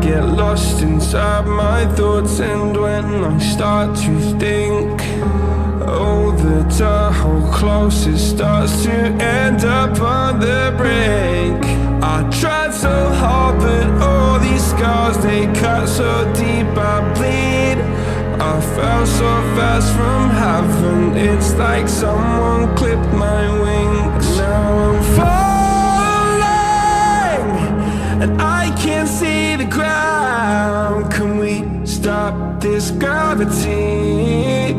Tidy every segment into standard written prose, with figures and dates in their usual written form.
get lost inside my thoughts, and when I start to think, oh, the door closes starts to end up on the brink. I tried so hard, but all these scars, they cut so deep I bleed. I fell so fast from heaven, it's like someone clipped my wings. Now I'm falling, and I can't see the ground. Can we stop this gravity?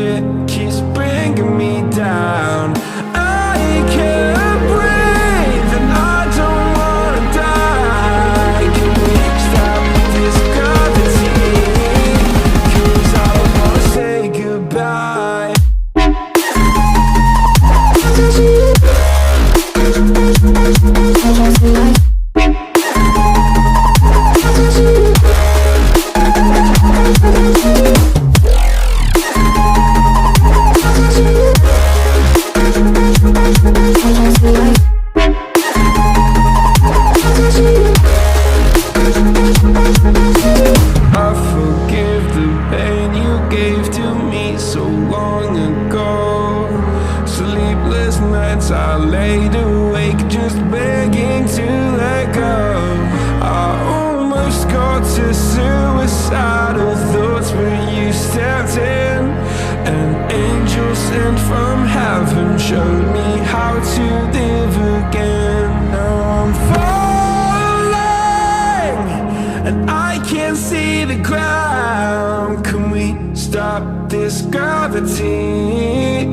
It keeps bringing me down. I can't breathe, and I don't wanna die. Can we stop this gravity? 'Cause I don't wanna say goodbye. I forgive the pain you gave to me so long ago. Sleepless nights I laid awake just begging to let go. I almost got to suicidal thoughts, but you stepped in. An angel sent from heaven showed me how to live again. Now I'm falling, and I can't see the ground. Can we stop this gravity?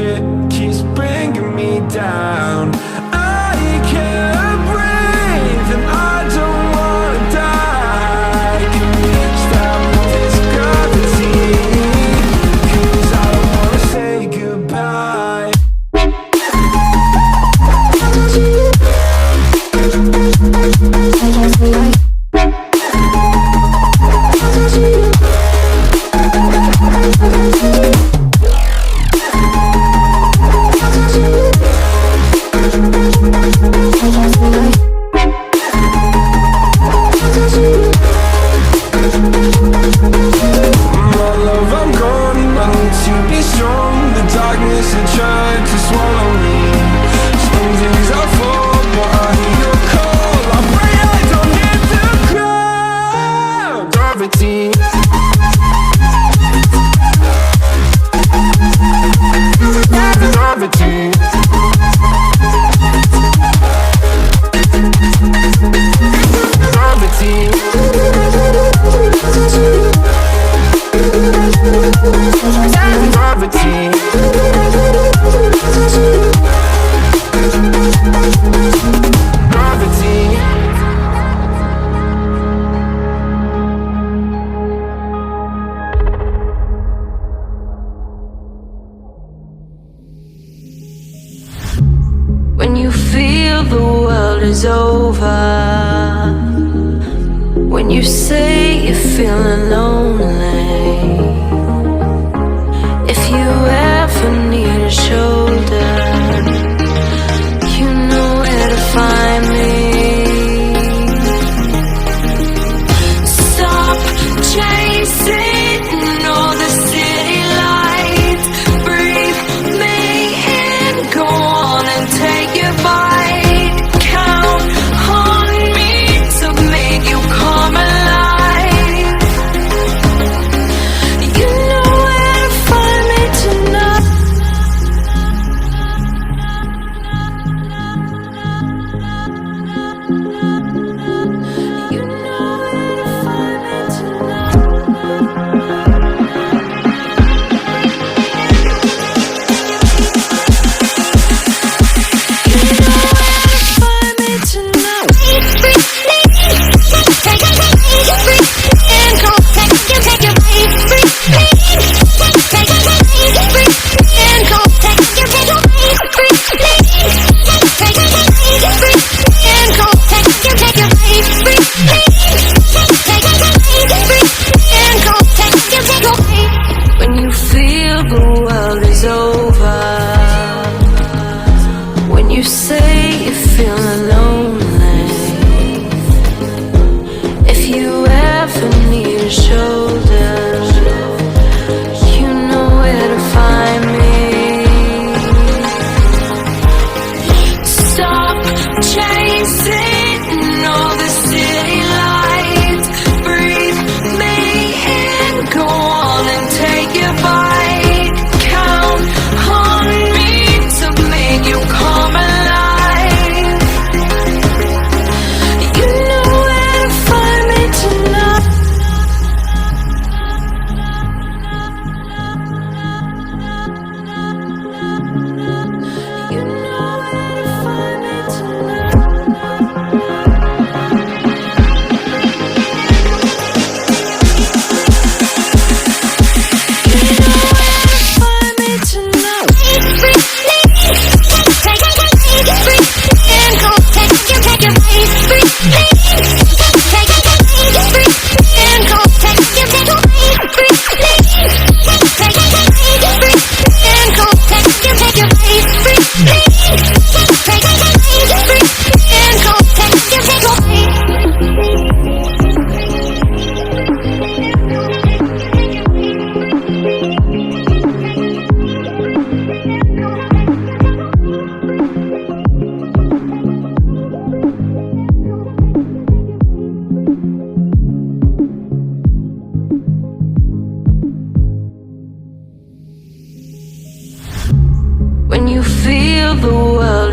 It keeps bringing me down. I can't breathe, and I don't wanna die. Can we stop this gravity? 'Cause I don't wanna say goodbye. My love, I'm gone, I need to be strong. The darkness had tried to swallow me. Some days I fall, but I hear your call. I pray I don't hit the ground. Gravity. Gravity. Gravity. Gravity. Gravity. When you feel the world is over, when you say you're feeling lonely, if you ever need a shoulder, you know where to find me. Stop chasing all the city lights. Breathe me in, go on and take your bite. Count on me to make you come alive.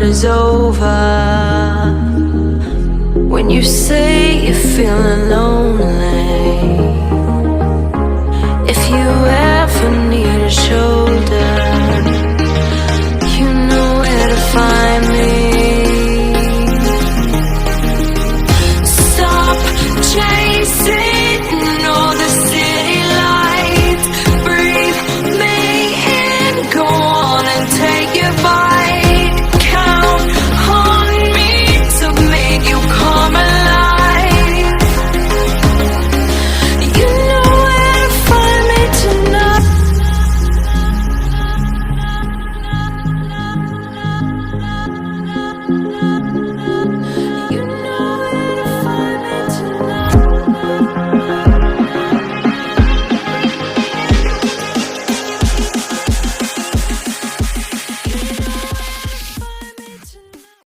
is over. When you say you're feeling lonely,